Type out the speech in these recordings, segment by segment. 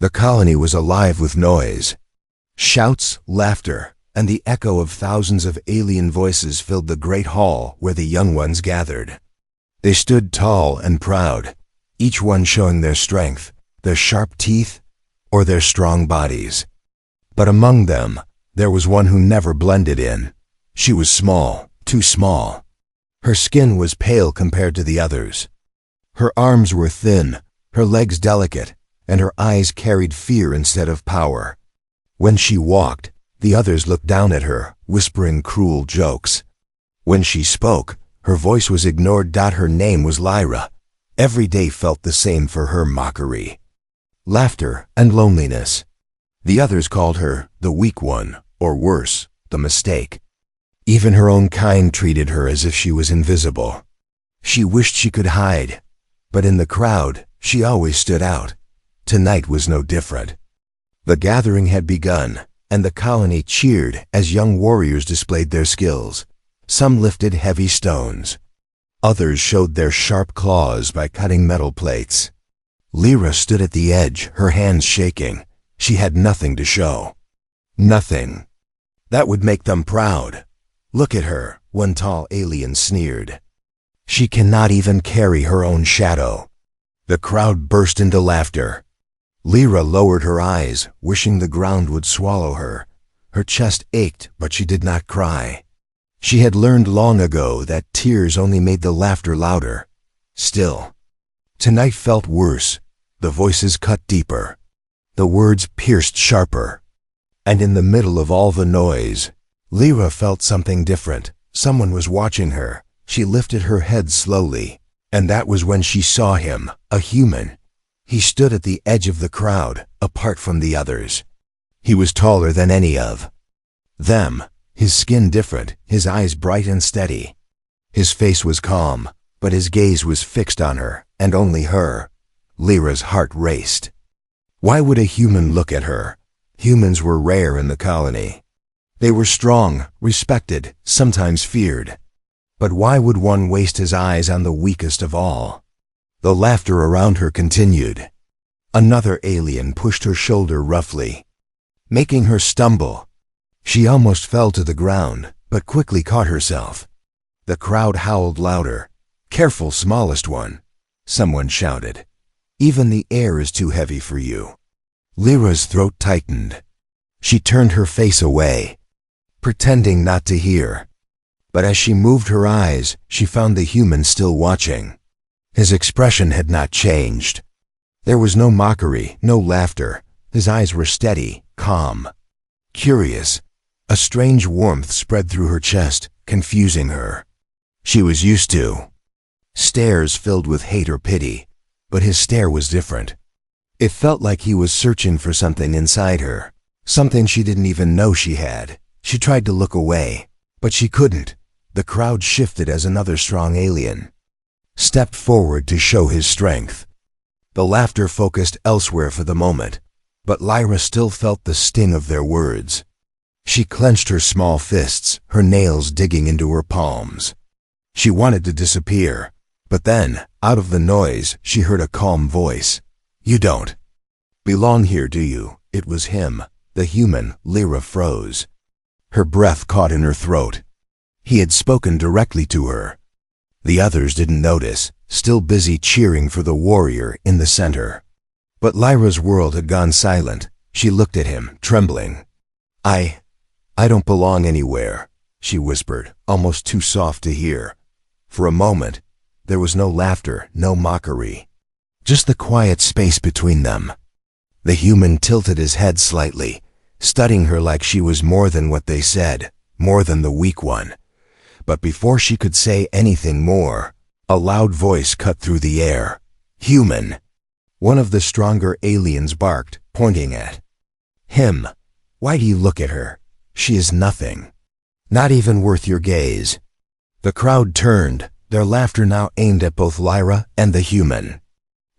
The colony was alive with noise. Shouts, laughter, and the echo of thousands of alien voices filled the great hall where the young ones gathered. They stood tall and proud, each one showing their strength, their sharp teeth, or their strong bodies. But among them, there was one who never blended in. She was small, too small. Her skin was pale compared to the others. Her arms were thin, her legs delicate, and her eyes carried fear instead of power. When she walked, the others looked down at her, whispering cruel jokes. When she spoke, her voice was ignored. Her name was Lyra. Every day felt the same for her: mockery, laughter, and loneliness. The others called her the weak one, or worse, the mistake. Even her own kind treated her as if she was invisible. She wished she could hide, but in the crowd, she always stood out. Tonight was no different. The gathering had begun, and the colony cheered as young warriors displayed their skills. Some lifted heavy stones. Others showed their sharp claws by cutting metal plates. Lyra stood at the edge, her hands shaking. She had nothing to show. Nothing. That would make them proud. Look at her, one tall alien sneered. She cannot even carry her own shadow. The crowd burst into laughter. Lyra lowered her eyes, wishing the ground would swallow her. Her chest ached, but she did not cry. She had learned long ago that tears only made the laughter louder. Still, tonight felt worse. The voices cut deeper. The words pierced sharper. And in the middle of all the noise, Lyra felt something different. Someone was watching her. She lifted her head slowly, and that was when she saw him, a human. He stood at the edge of the crowd, apart from the others. He was taller than any of them, his skin different, his eyes bright and steady. His face was calm, but his gaze was fixed on her, and only her. Lyra's heart raced. Why would a human look at her? Humans were rare in the colony. They were strong, respected, sometimes feared. But why would one waste his eyes on the weakest of all? The laughter around her continued. Another alien pushed her shoulder roughly, making her stumble. She almost fell to the ground, but quickly caught herself. The crowd howled louder. "Careful, smallest one," someone shouted. "Even the air is too heavy for you." Lyra's throat tightened. She turned her face away, pretending not to hear. But as she moved her eyes, she found the human still watching. His expression had not changed. There was no mockery, no laughter. His eyes were steady, calm, curious. A strange warmth spread through her chest, confusing her. She was used to stares filled with hate or pity, but his stare was different. It felt like he was searching for something inside her, something she didn't even know she had. She tried to look away, but she couldn't. The crowd shifted as another strong alien stepped forward to show his strength. The laughter focused elsewhere for the moment, but Lyra still felt the sting of their words. She clenched her small fists, her nails digging into her palms. She wanted to disappear, but then, out of the noise, she heard a calm voice. "You don't belong here, do you?" It was him, the human. Lyra froze. Her breath caught in her throat. He had spoken directly to her. The others didn't notice, still busy cheering for the warrior in the center. But Lyra's world had gone silent. She looked at him, trembling. I don't belong anywhere," she whispered, almost too soft to hear. For a moment, there was no laughter, no mockery, just the quiet space between them. The human tilted his head slightly, studying her like she was more than what they said, more than the weak one. But before she could say anything more, a loud voice cut through the air. "Human!" One of the stronger aliens barked, pointing at him. "Why do you look at her? She is nothing. Not even worth your gaze." The crowd turned, their laughter now aimed at both Lyra and the human.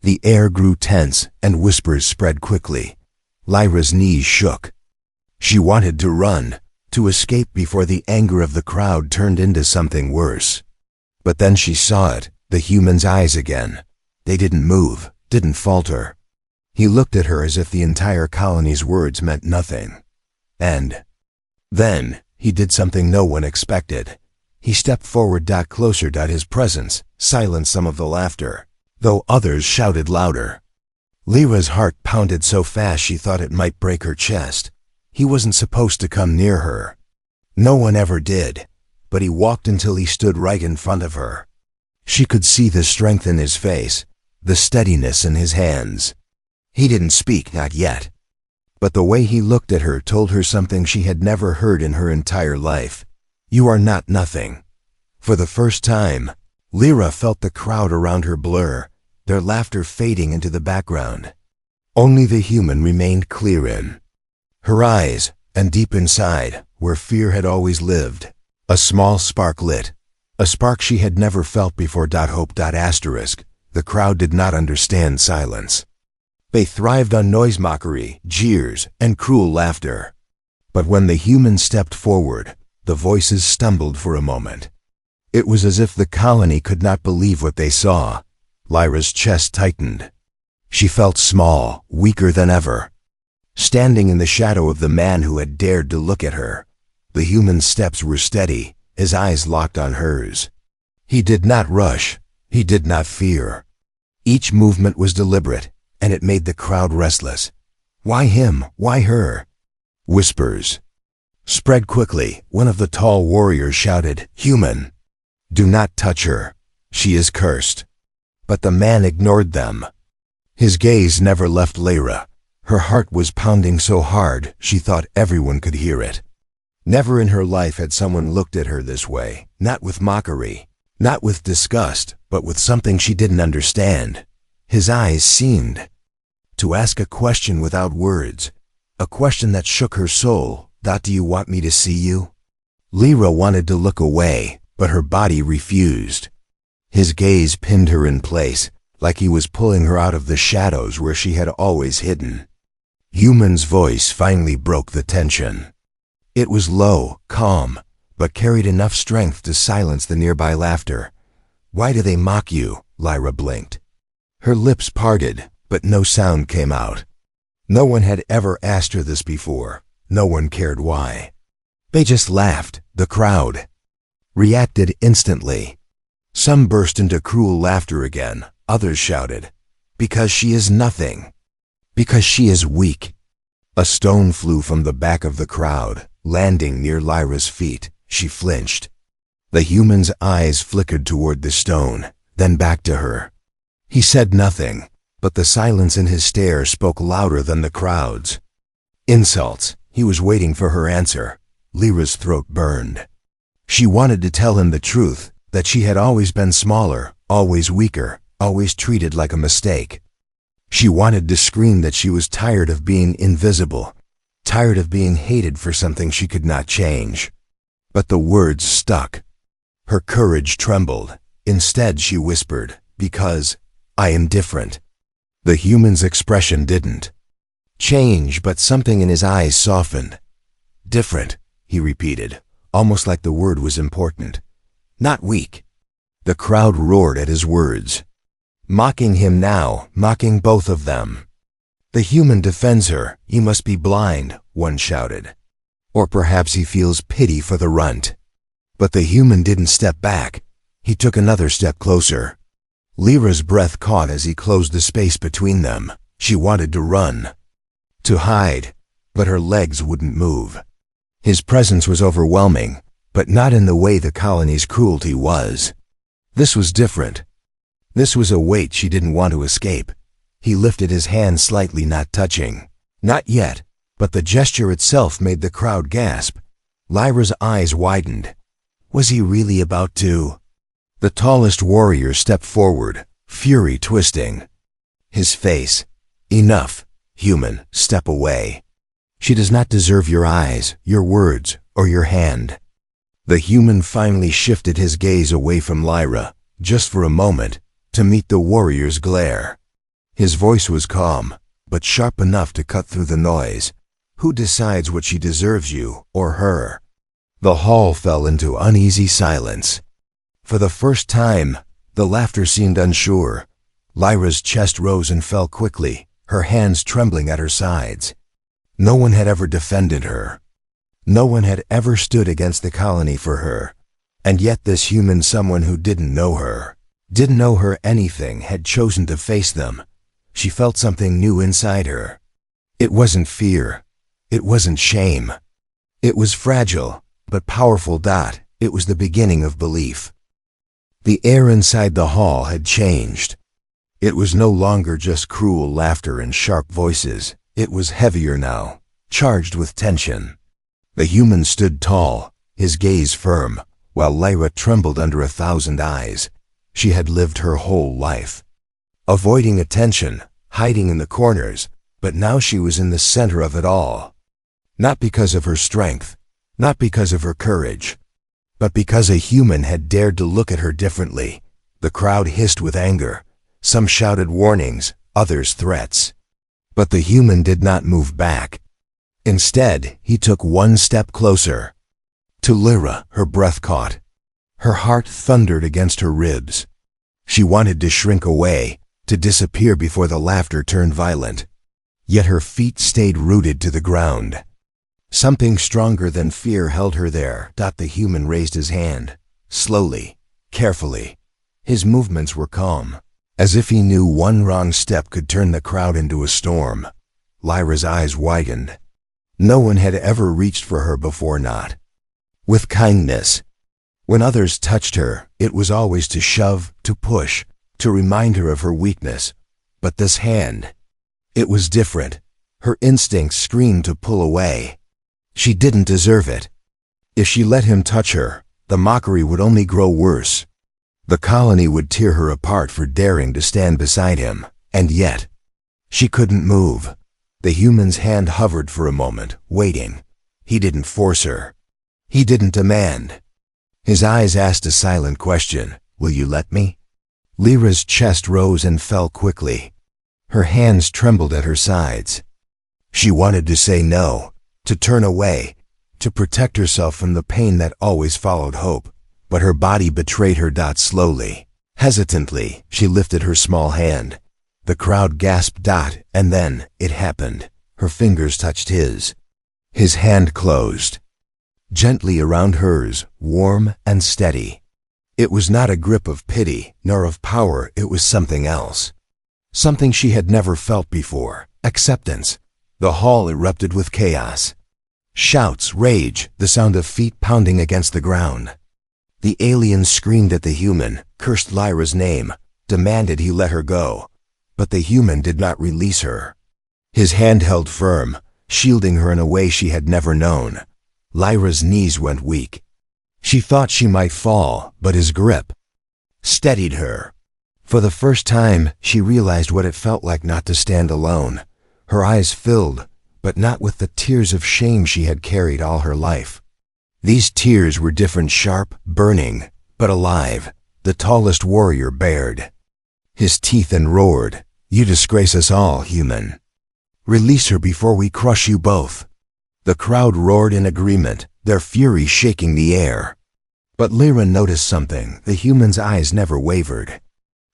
The air grew tense, and whispers spread quickly. Lyra's knees shook. She wanted to run, to escape before the anger of the crowd turned into something worse. But then she saw it, the human's eyes again. They didn't move, didn't falter. He looked at her as if the entire colony's words meant nothing. And then he did something no one expected. He stepped forward, closer. His presence silenced some of the laughter, though others shouted louder. Lyra's heart pounded so fast she thought it might break her chest. He wasn't supposed to come near her. No one ever did, but he walked until he stood right in front of her. She could see the strength in his face, the steadiness in his hands. He didn't speak, not yet. But the way he looked at her told her something she had never heard in her entire life. You are not nothing. For the first time, Lyra felt the crowd around her blur, their laughter fading into the background. Only the human remained clear in her eyes, and deep inside, where fear had always lived, a small spark lit, a spark she had never felt before. Hope. The crowd did not understand silence. They thrived on noise, mockery, jeers, and cruel laughter. But when the human stepped forward, the voices stumbled for a moment. It was as if the colony could not believe what they saw. Lyra's chest tightened. She felt small, weaker than ever. Standing in the shadow of the man who had dared to look at her, the human's steps were steady, his eyes locked on hers. He did not rush. He did not fear. Each movement was deliberate, and it made the crowd restless. Why him? Why her? Whispers spread quickly. One of the tall warriors shouted, "Human, do not touch her. She is cursed." But the man ignored them. His gaze never left Lyra. Her heart was pounding so hard she thought everyone could hear it. Never in her life had someone looked at her this way, not with mockery, not with disgust, but with something she didn't understand. His eyes seemed to ask a question without words, a question that shook her soul. Do you want me to see you? Lyra wanted to look away, but her body refused. His gaze pinned her in place, like he was pulling her out of the shadows where she had always hidden. Human's voice finally broke the tension. It was low, calm, but carried enough strength to silence the nearby laughter. "Why do they mock you?" Lyra blinked. Her lips parted, but no sound came out. No one had ever asked her this before. No one cared why. They just laughed. The crowd reacted instantly. Some burst into cruel laughter again. Others shouted, "Because she is nothing. Because she is weak." A stone flew from the back of the crowd, landing near Lyra's feet. She flinched. The human's eyes flickered toward the stone, then back to her. He said nothing, but the silence in his stare spoke louder than the crowd's insults. He was waiting for her answer. Lyra's throat burned. She wanted to tell him the truth, that she had always been smaller, always weaker, always treated like a mistake. She wanted to scream that she was tired of being invisible, tired of being hated for something she could not change. But the words stuck. Her courage trembled. Instead, she whispered, "Because I am different." The human's expression didn't change, but something in his eyes softened. "Different," he repeated, almost like the word was important. "Not weak." The crowd roared at his words. Mocking him now, mocking both of them. "The human defends her. He must be blind," one shouted. "Or perhaps he feels pity for the runt." But the human didn't step back. He took another step closer. Lyra's breath caught as he closed the space between them. She wanted to run, to hide, but her legs wouldn't move. His presence was overwhelming, but not in the way the colony's cruelty was. This was different. This was a weight she didn't want to escape. He lifted his hand slightly, not touching. Not yet, but the gesture itself made the crowd gasp. Lyra's eyes widened. Was he really about to? The tallest warrior stepped forward, fury twisting. His face. "Enough, human, step away. She does not deserve your eyes, your words, or your hand." The human finally shifted his gaze away from Lyra, just for a moment, to meet the warrior's glare. His voice was calm, but sharp enough to cut through the noise. "Who decides what she deserves, you or her?" The hall fell into uneasy silence. For the first time, the laughter seemed unsure. Lyra's chest rose and fell quickly, her hands trembling at her sides. No one had ever defended her. No one had ever stood against the colony for her. And yet this human someone who didn't know her anything, had chosen to face them. She felt something new inside her. It wasn't fear. It wasn't shame. It was fragile, but powerful. It was the beginning of belief. The air inside the hall had changed. It was no longer just cruel laughter and sharp voices. It was heavier now, charged with tension. The human stood tall, his gaze firm, while Lyra trembled under 1,000 eyes. She had lived her whole life, avoiding attention, hiding in the corners, but now she was in the center of it all. Not because of her strength, not because of her courage, but because a human had dared to look at her differently. The crowd hissed with anger. Some shouted warnings, others threats. But the human did not move back. Instead, he took one step closer. To Lyra, her breath caught. Her heart thundered against her ribs. She wanted to shrink away, to disappear before the laughter turned violent. Yet her feet stayed rooted to the ground. Something stronger than fear held her there. The human raised his hand, slowly, carefully. His movements were calm, as if he knew one wrong step could turn the crowd into a storm. Lyra's eyes widened. No one had ever reached for her before, not with kindness. When others touched her, it was always to shove, to push, to remind her of her weakness. But this hand, it was different. Her instincts screamed to pull away. She didn't deserve it. If she let him touch her, the mockery would only grow worse. The colony would tear her apart for daring to stand beside him. And yet, she couldn't move. The human's hand hovered for a moment, waiting. He didn't force her. He didn't demand. His eyes asked a silent question. Will you let me? Lyra's chest rose and fell quickly. Her hands trembled at her sides. She wanted to say no, to turn away, to protect herself from the pain that always followed hope. But her body betrayed her. Slowly, hesitantly, she lifted her small hand. The crowd gasped. And then, it happened. Her fingers touched his. His hand closed, gently around hers, warm and steady. It was not a grip of pity, nor of power. It was something else. Something she had never felt before. Acceptance. The hall erupted with chaos. Shouts, rage, the sound of feet pounding against the ground. The aliens screamed at the human, cursed Lyra's name, demanded he let her go. But the human did not release her. His hand held firm, shielding her in a way she had never known. Lyra's knees went weak. She thought she might fall, but his grip steadied her. For the first time, she realized what it felt like not to stand alone. Her eyes filled, but not with the tears of shame she had carried all her life. These tears were different, sharp, burning, but alive. The tallest warrior bared his teeth and roared, "You disgrace us all, human. Release her before we crush you both." The crowd roared in agreement, their fury shaking the air. But Lyra noticed something. The human's eyes never wavered.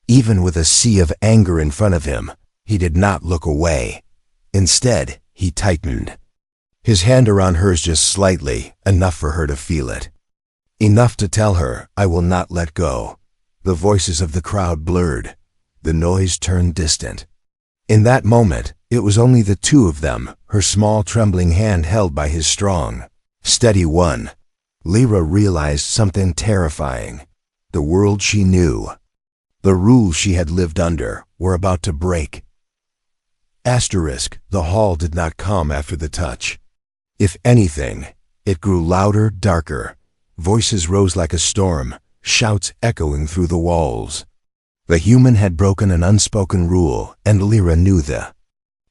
Even with a sea of anger in front of him, he did not look away. Instead, he tightened. His hand around hers just slightly, enough for her to feel it. Enough to tell her, "I will not let go." The voices of the crowd blurred. The noise turned distant. In that moment, it was only the two of them, her small trembling hand held by his strong, steady one. Lyra realized something terrifying. The world she knew, the rules she had lived under, were about to break. The hall did not calm after the touch. If anything, it grew louder, darker. Voices rose like a storm, shouts echoing through the walls. The human had broken an unspoken rule, and Lyra knew the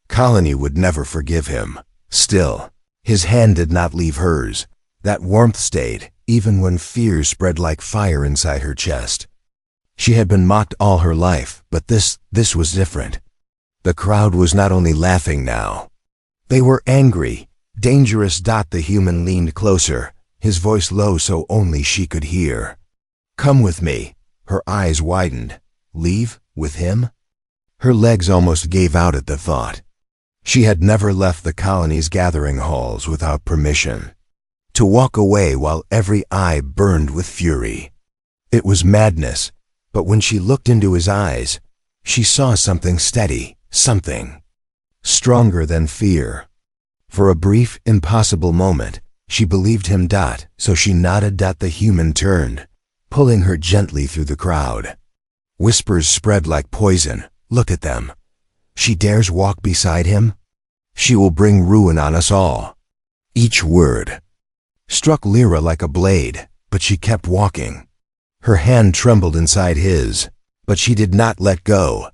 colony would never forgive him. Still, his hand did not leave hers. That warmth stayed, even when fear spread like fire inside her chest. She had been mocked all her life, but this was different. The crowd was not only laughing now. They were angry, dangerous. The human leaned closer, his voice low so only she could hear. "Come with me." Her eyes widened. Leave with him? Her legs almost gave out at the thought. She had never left the colony's gathering halls without permission. To walk away while every eye burned with fury. It was madness, but when she looked into his eyes, she saw something steady, something stronger than fear. For a brief, impossible moment, she believed him. So she nodded. The human turned, pulling her gently through the crowd. Whispers spread like poison. Look at them. She dares walk beside him? She will bring ruin on us all. Each word struck Lyra like a blade, but she kept walking. Her hand trembled inside his, but she did not let go.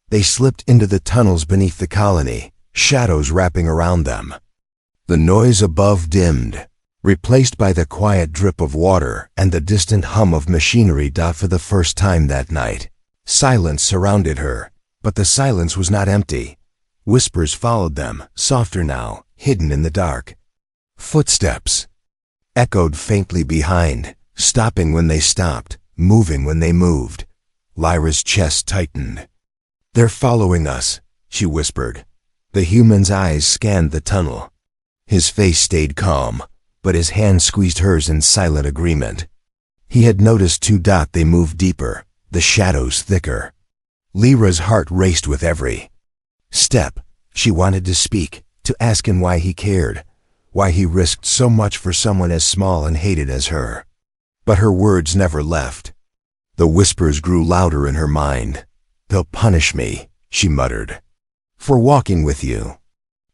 They slipped into the tunnels beneath the colony, shadows wrapping around them. The noise above dimmed, replaced by the quiet drip of water and the distant hum of machinery. For the first time that night, silence surrounded her, but the silence was not empty. Whispers followed them, softer now, hidden in the dark. Footsteps echoed faintly behind, stopping when they stopped, moving when they moved. Lyra's chest tightened. "They're following us," she whispered. The human's eyes scanned the tunnel. His face stayed calm, but his hand squeezed hers in silent agreement. He had noticed too. They moved deeper, the shadows thicker. Lyra's heart raced with every step. She wanted to speak, to ask him why he cared, why he risked so much for someone as small and hated as her. But her words never left. The whispers grew louder in her mind. "They'll punish me," she muttered. "For walking with you.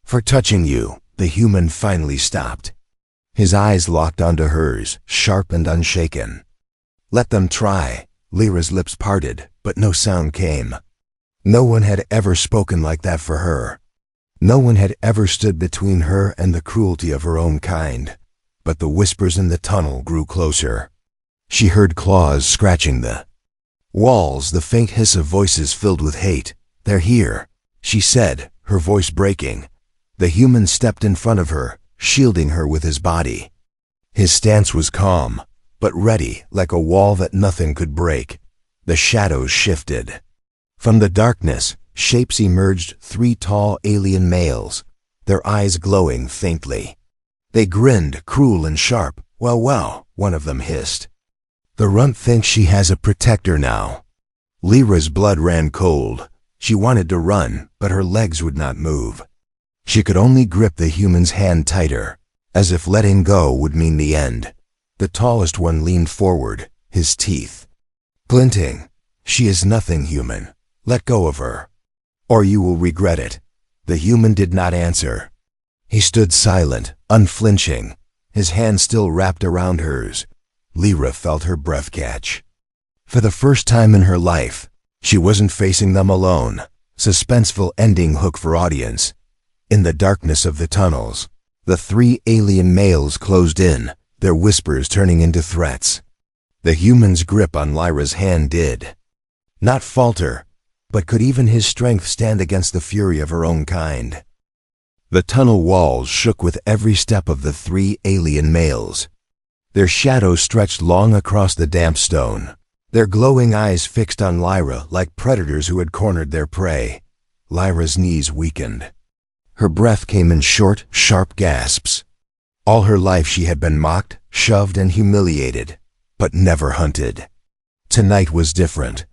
For touching you." The human finally stopped. His eyes locked onto hers, sharp and unshaken. "Let them try." Lyra's lips parted, but no sound came. No one had ever spoken like that for her. No one had ever stood between her and the cruelty of her own kind. But the whispers in the tunnel grew closer. She heard claws scratching the walls, the faint hiss of voices filled with hate. "They're here," she said, her voice breaking. The human stepped in front of her, shielding her with his body. His stance was calm, but ready, like a wall that nothing could break. The shadows shifted. From the darkness, shapes emerged, 3 tall alien males, their eyes glowing faintly. They grinned, cruel and sharp. Well, one of them hissed. "The runt thinks she has a protector now." Lyra's blood ran cold. She wanted to run, but her legs would not move. She could only grip the human's hand tighter, as if letting go would mean the end. The tallest one leaned forward, his teeth glinting. "She is nothing, human. Let go of her, or you will regret it." The human did not answer. He stood silent, unflinching, his hand still wrapped around hers. Lyra felt her breath catch. For the first time in her life, she wasn't facing them alone. Suspenseful ending hook for audience. In the darkness of the tunnels, the 3 alien males closed in, their whispers turning into threats. The human's grip on Lyra's hand did not falter, but could even his strength stand against the fury of her own kind? The tunnel walls shook with every step of the 3 alien males. Their shadows stretched long across the damp stone, their glowing eyes fixed on Lyra like predators who had cornered their prey. Lyra's knees weakened. Her breath came in short, sharp gasps. All her life she had been mocked, shoved, and humiliated, but never hunted. Tonight was different.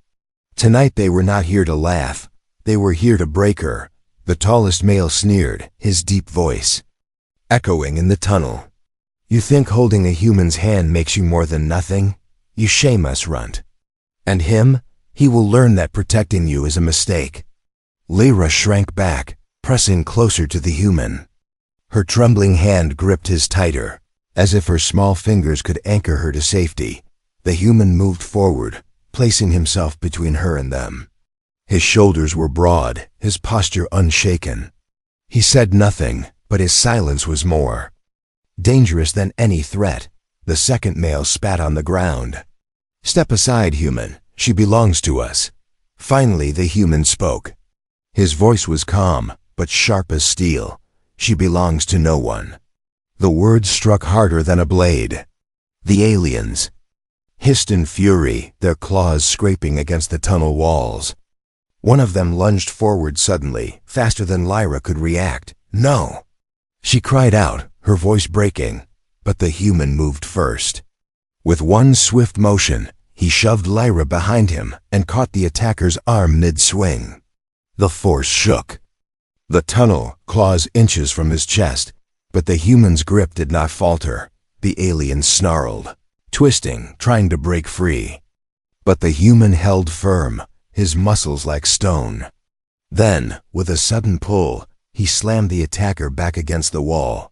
Tonight they were not here to laugh. They were here to break her. The tallest male sneered, his deep voice echoing in the tunnel. "You think holding a human's hand makes you more than nothing? You shame us, runt. And him? He will learn that protecting you is a mistake." Lyra shrank back, pressing closer to the human. Her trembling hand gripped his tighter, as if her small fingers could anchor her to safety. The human moved forward, placing himself between her and them. His shoulders were broad, his posture unshaken. He said nothing, but his silence was more dangerous than any threat. The second male spat on the ground. "Step aside, human. She belongs to us." Finally the human spoke. His voice was calm, but sharp as steel. "She belongs to no one." The words struck harder than a blade. The aliens hissed in fury, their claws scraping against the tunnel walls. One of them lunged forward suddenly, faster than Lyra could react. "No!" She cried out, her voice breaking, but the human moved first. With one swift motion, he shoved Lyra behind him and caught the attacker's arm mid-swing. The force shook. The tunnel, claws inches from his chest, but the human's grip did not falter. The alien snarled, twisting, trying to break free. But the human held firm, his muscles like stone. Then, with a sudden pull, he slammed the attacker back against the wall.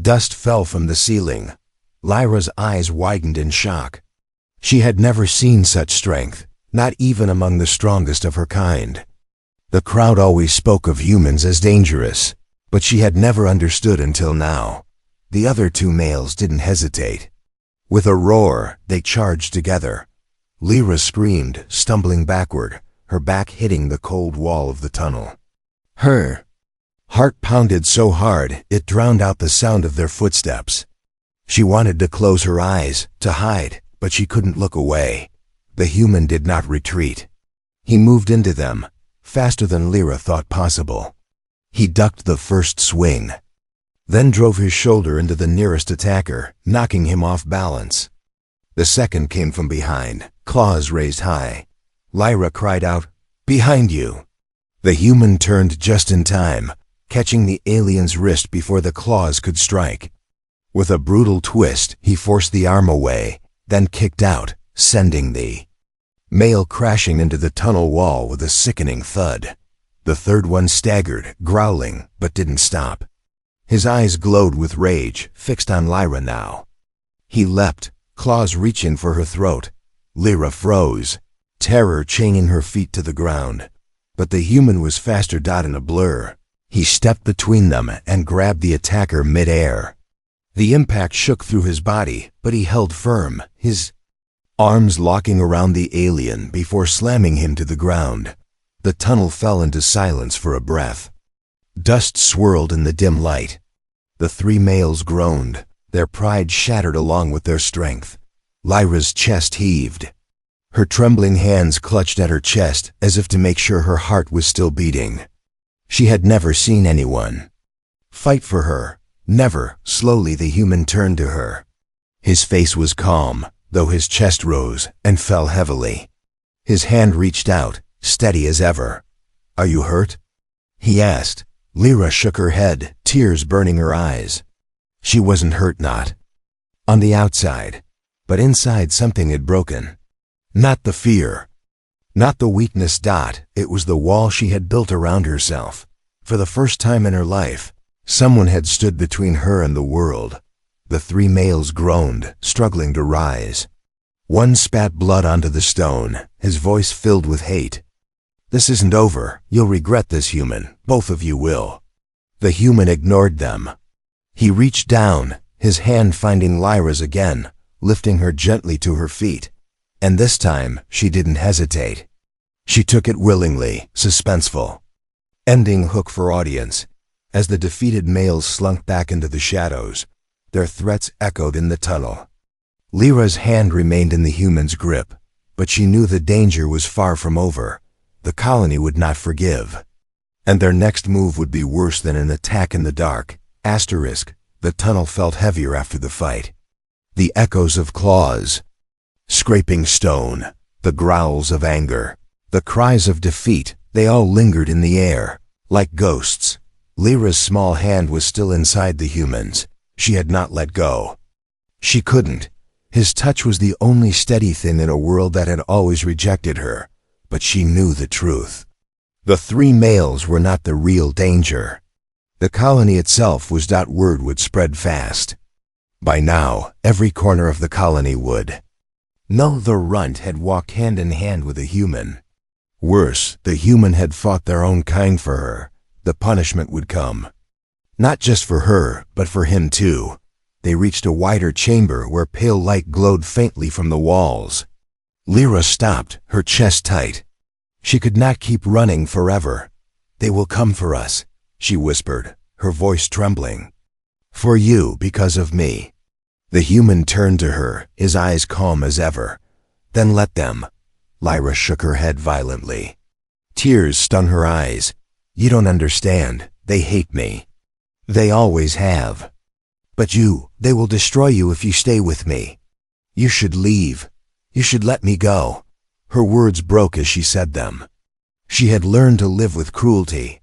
Dust fell from the ceiling. Lyra's eyes widened in shock. She had never seen such strength, not even among the strongest of her kind. The crowd always spoke of humans as dangerous, but she had never understood until now. The other two males didn't hesitate. With a roar, they charged together. Lyra screamed, stumbling backward, her back hitting the cold wall of the tunnel. Her heart pounded so hard it drowned out the sound of their footsteps. She wanted to close her eyes, to hide, but she couldn't look away. The human did not retreat. He moved into them, faster than Lyra thought possible. He ducked the first swing, then drove his shoulder into the nearest attacker, knocking him off balance. The second came from behind, claws raised high. Lyra cried out, "Behind you!" The human turned just in time, catching the alien's wrist before the claws could strike. With a brutal twist, he forced the arm away, then kicked out, sending the male crashing into the tunnel wall with a sickening thud. The third one staggered, growling, but didn't stop. His eyes glowed with rage, fixed on Lyra now. He leapt, claws reaching for her throat. Lyra froze, terror chaining her feet to the ground. But the human was faster in a blur. He stepped between them and grabbed the attacker mid-air. The impact shook through his body, but he held firm, his arms locking around the alien before slamming him to the ground. The tunnel fell into silence for a breath. Dust swirled in the dim light. The three males groaned, their pride shattered along with their strength. Lyra's chest heaved. Her trembling hands clutched at her chest as if to make sure her heart was still beating. She had never seen anyone fight for her. Never. Slowly the human turned to her. His face was calm, though his chest rose and fell heavily. His hand reached out, steady as ever. "Are you hurt?" he asked. Lyra shook her head, tears burning her eyes. She wasn't hurt, not on the outside, but inside something had broken. Not the fear, not the weakness. It was the wall she had built around herself. For the first time in her life, someone had stood between her and the world. The three males groaned, struggling to rise. One spat blood onto the stone, his voice filled with hate. "This isn't over. You'll regret this, human. Both of you will." The human ignored them. He reached down, his hand finding Lyra's again, lifting her gently to her feet. And this time, she didn't hesitate. She took it willingly, suspenseful. Ending hook for audience. As the defeated males slunk back into the shadows, their threats echoed in the tunnel. Lyra's hand remained in the human's grip, but she knew the danger was far from over. The colony would not forgive. And their next move would be worse than an attack in the dark. The tunnel felt heavier after the fight. The echoes of claws, scraping stone, the growls of anger, the cries of defeat, they all lingered in the air, like ghosts. Lyra's small hand was still inside the human's. She had not let go. She couldn't. His touch was the only steady thing in a world that had always rejected her. But she knew the truth. The three males were not the real danger. The colony itself was. Word would spread fast. By now, every corner of the colony would know the runt had walked hand in hand with a human. Worse, the human had fought their own kind for her. The punishment would come. Not just for her, but for him too. They reached a wider chamber where pale light glowed faintly from the walls. Lyra stopped, her chest tight. She could not keep running forever. "They will come for us," she whispered, her voice trembling. "For you, because of me." The human turned to her, his eyes calm as ever. "Then let them." Lyra shook her head violently. Tears stung her eyes. You don't understand. They hate me. They always have. But they will destroy you if you stay with me. You should leave. You should let me go. Her words broke as she said them. She had learned to live with cruelty,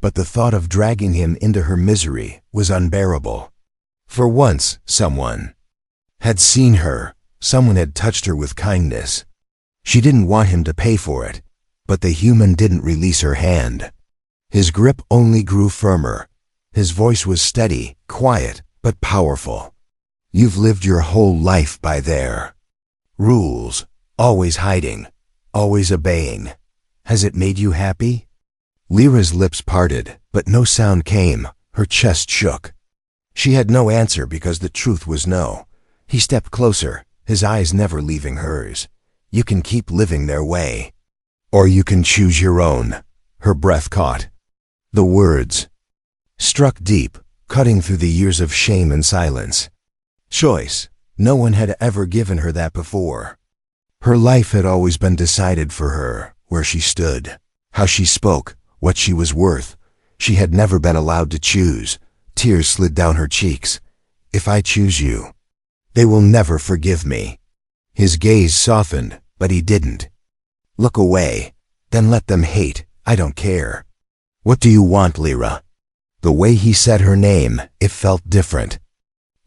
but the thought of dragging him into her misery was unbearable. For once, someone had seen her. Someone had touched her with kindness. She didn't want him to pay for it, but the human didn't release her hand. His grip only grew firmer. His voice was steady, quiet, but powerful. You've lived your whole life by their rules, always hiding, always obeying. Has it made you happy? Lyra's lips parted, but no sound came. Her chest shook. She had no answer because the truth was no. He stepped closer, his eyes never leaving hers. You can keep living their way, or you can choose your own. Her breath caught. The words struck deep, cutting through the years of shame and silence. Choice. No one had ever given her that before. Her life had always been decided for her, where she stood, how she spoke, what she was worth. She had never been allowed to choose. Tears slid down her cheeks. If I choose you, they will never forgive me. His gaze softened, but he didn't. Look away, then let them hate. I don't care. What do you want, Lyra? The way he said her name, it felt different.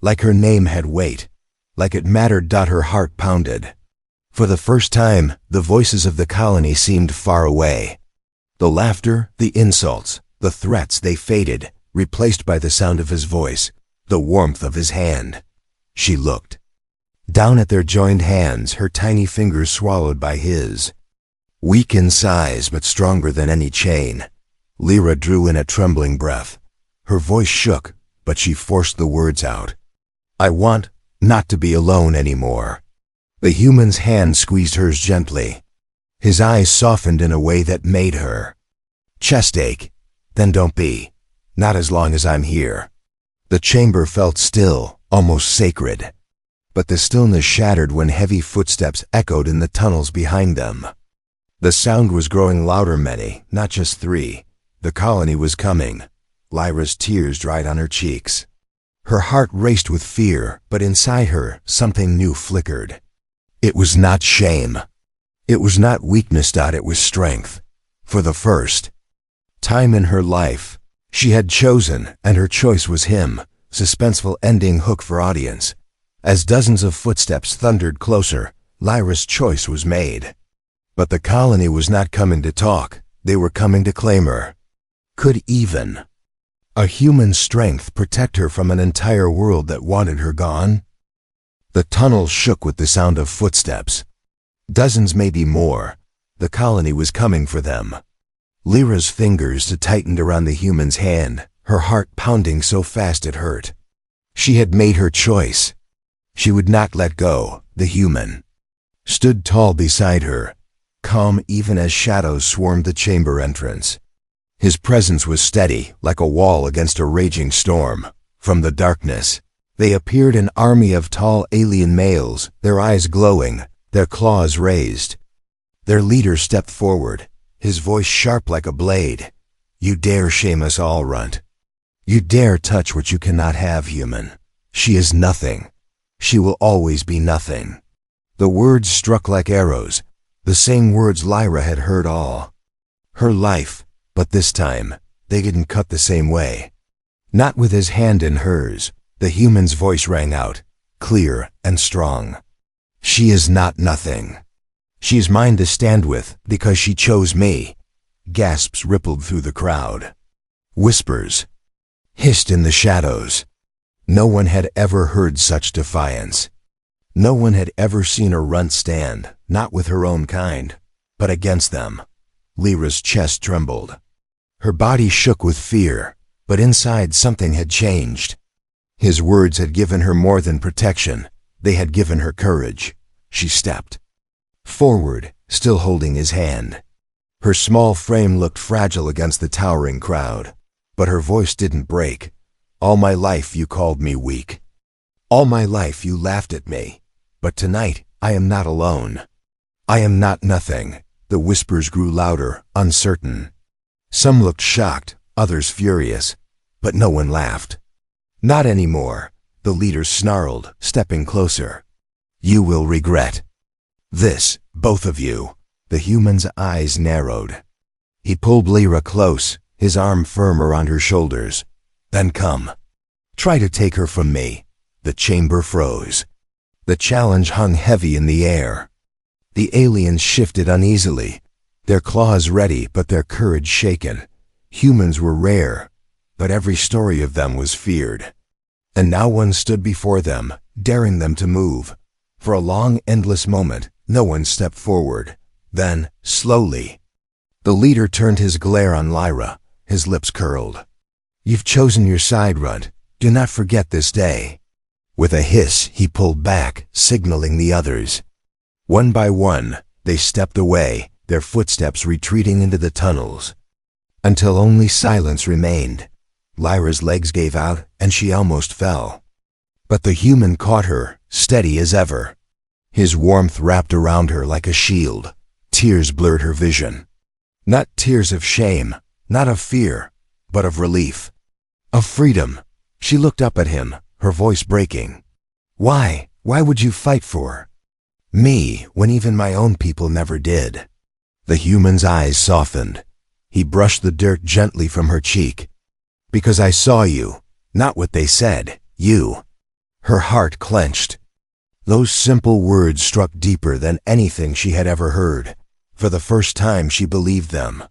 Like her name had weight. Like it mattered. Her heart pounded. For the first time, the voices of the colony seemed far away. The laughter, the insults, the threats, they faded, replaced by the sound of his voice, the warmth of his hand. She looked down at their joined hands, her tiny fingers swallowed by his. Weak in size but stronger than any chain. Lyra drew in a trembling breath. Her voice shook, but she forced the words out. I want not to be alone anymore. The human's hand squeezed hers gently. His eyes softened in a way that made her chest ache. Then don't be. Not as long as I'm here. The chamber felt still, almost sacred. But the stillness shattered when heavy footsteps echoed in the tunnels behind them. The sound was growing louder. Many, not just three. The colony was coming. Lyra's tears dried on her cheeks. Her heart raced with fear, but inside her, something new flickered. It was not shame. It was not weakness. It was strength. For the first time in her life, she had chosen, and her choice was him. Suspenseful ending hook for audience. As dozens of footsteps thundered closer, Lyra's choice was made. But the colony was not coming to talk. They were coming to claim her. Could even a human strength protect her from an entire world that wanted her gone? The tunnel shook with the sound of footsteps. Dozens, maybe more. The colony was coming for them. Lyra's fingers tightened around the human's hand, her heart pounding so fast it hurt. She had made her choice. She would not let go. The human stood tall beside her, calm even as shadows swarmed the chamber entrance. His presence was steady, like a wall against a raging storm. From the darkness, they appeared an army of tall alien males, their eyes glowing, their claws raised. Their leader stepped forward, his voice sharp like a blade. You dare shame us all, runt. You dare touch what you cannot have, human. She is nothing. She will always be nothing. The words struck like arrows, the same words Lyra had heard all her life, but this time, they didn't cut the same way. Not with his hand in hers. The human's voice rang out, clear and strong. She is not nothing. She is mine to stand with because she chose me. Gasps rippled through the crowd. Whispers hissed in the shadows. No one had ever heard such defiance. No one had ever seen a runt stand, not with her own kind, but against them. Lyra's chest trembled. Her body shook with fear, but inside something had changed. His words had given her more than protection. They had given her courage. She stepped forward, still holding his hand. Her small frame looked fragile against the towering crowd, but her voice didn't break. All my life you called me weak. All my life you laughed at me. But tonight I am not alone. I am not nothing. The whispers grew louder, uncertain. Some looked shocked, others furious, but no one laughed. Not anymore, the leader snarled, stepping closer. You will regret this, both of you. The human's eyes narrowed. He pulled Lyra close, his arm firm around her shoulders. Then come. Try to take her from me. The chamber froze. The challenge hung heavy in the air. The aliens shifted uneasily, their claws ready but their courage shaken. Humans were rare, but every story of them was feared. And now one stood before them, daring them to move. For a long, endless moment, no one stepped forward. Then, slowly, the leader turned his glare on Lyra, his lips curled. You've chosen your side, Runt. Do not forget this day. With a hiss, he pulled back, signaling the others. One by one, they stepped away, their footsteps retreating into the tunnels, until only silence remained. Lyra's legs gave out, and she almost fell. But the human caught her, steady as ever. His warmth wrapped around her like a shield. Tears blurred her vision. Not tears of shame, not of fear, but of relief. Of freedom. She looked up at him, her voice breaking. Why? Why would you fight for me when even my own people never did? The human's eyes softened. He brushed the dirt gently from her cheek. Because I saw you, not what they said, you. Her heart clenched. Those simple words struck deeper than anything she had ever heard. For the first time she believed them.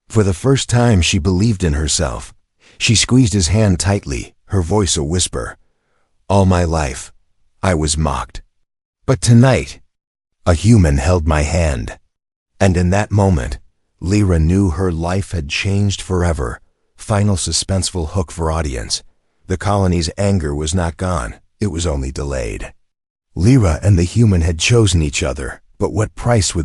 For the first time she believed in herself. She squeezed his hand tightly, her voice a whisper. All my life, I was mocked. But tonight, a human held my hand. And in that moment, Lyra knew her life had changed forever. Final suspenseful hook for audience. The colony's anger was not gone, it was only delayed. Lyra and the human had chosen each other, but what price would